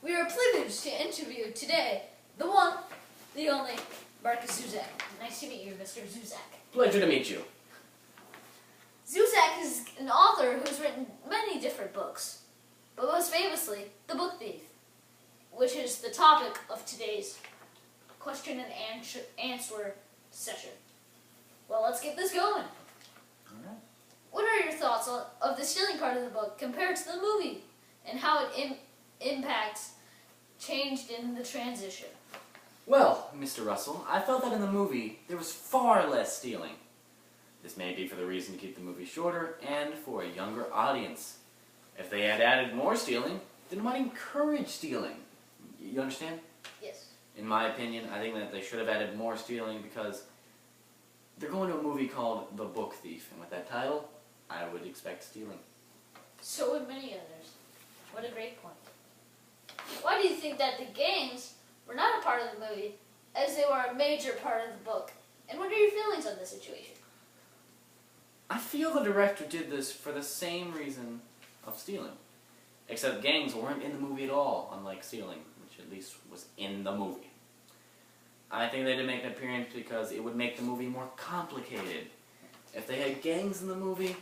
We are privileged to interview today the one, the only, Markus Zusak. Nice to meet you, Mr. Zusak. Pleasure to meet you. Zusak is an author who's written many different books, but most famously, The Book Thief, which is the topic of today's question and answer session. Well, let's get this going. All right. What are your thoughts of the stealing part of the book compared to the movie, and how it impacts changed in the transition? Well, Mr. Russell, I felt that in the movie there was far less stealing. This may be for the reason to keep the movie shorter and for a younger audience. If they had added more stealing, then it might encourage stealing. You understand? Yes. In my opinion, I think that they should have added more stealing because they're going to a movie called The Book Thief, and with that title, I would expect stealing. So would many others. What a great point. Why do you think that the gangs were not a part of the movie, as they were a major part of the book? And what are your feelings on this situation? I feel the director did this for the same reason of stealing. Except gangs weren't in the movie at all, unlike stealing, which at least was in the movie. I think they did make an appearance because it would make the movie more complicated. If they had gangs in the movie,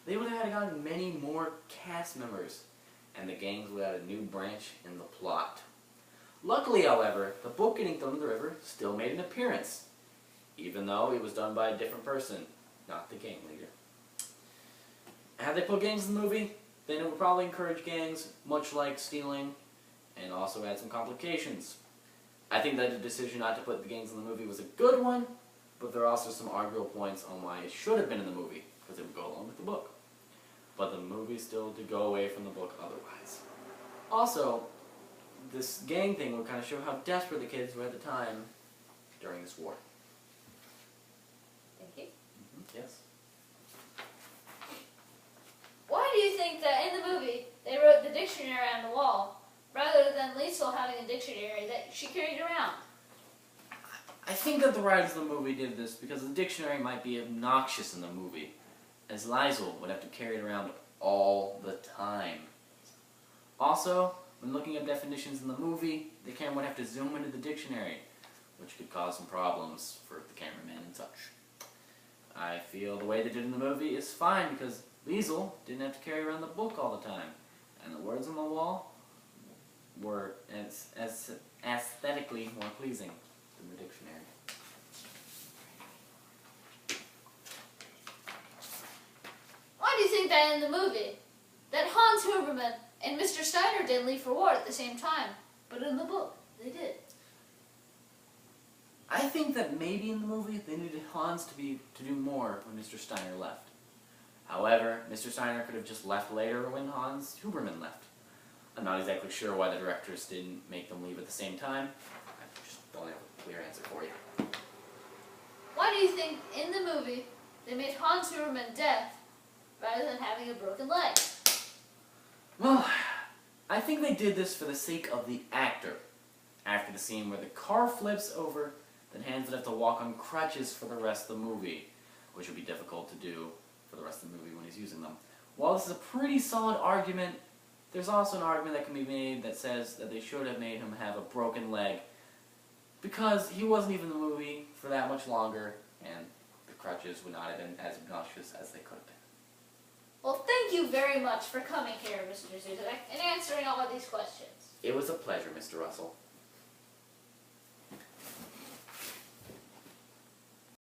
they would have gotten many more cast members, and the gangs would have a new branch in the plot. Luckily, however, the book getting thrown in the river still made an appearance, even though it was done by a different person, not the gang leader. Had they put gangs in the movie, then it would probably encourage gangs, much like stealing, and also add some complications. I think that the decision not to put the gangs in the movie was a good one, but there are also some arguable points on why it should have been in the movie, because it would go along with the book. But the movie still did go away from the book otherwise. Also, this gang thing would kind of show how desperate the kids were at the time during this war. Thank you. Yes. Why do you think that in the movie they wrote the dictionary on the wall, rather than Liesel having a dictionary that she carried around? I think that the writers of the movie did this because the dictionary might be obnoxious in the movie, as Liesel would have to carry it around all the time. Also, when looking at definitions in the movie, the camera would have to zoom into the dictionary, which could cause some problems for the cameraman and such. I feel the way they did in the movie is fine because Liesel didn't have to carry around the book all the time, and the words on the wall were as aesthetically more pleasing than the dictionary. Why do you think that in the movie that Hans Huberman and Mr. Steiner didn't leave for war at the same time, but in the book they did? I think that maybe in the movie they needed Hans to do more when Mr. Steiner left. However, Mr. Steiner could have just left later when Hans Huberman left. I'm not exactly sure why the directors didn't make them leave at the same time. I just don't have a clear answer for you. Why do you think in the movie they made Hans Huberman deaf rather than having a broken leg? Well, I think they did this for the sake of the actor. After the scene where the car flips over, then Hans would have to walk on crutches for the rest of the movie, which would be difficult to do for the rest of the movie when he's using them. While this is a pretty solid argument, there's also an argument that can be made that says that they should have made him have a broken leg because he wasn't even in the movie for that much longer, and the crutches would not have been as obnoxious as they could have been. Well, thank you very much for coming here, Mr. Zusak, and answering all of these questions. It was a pleasure, Mr. Russell.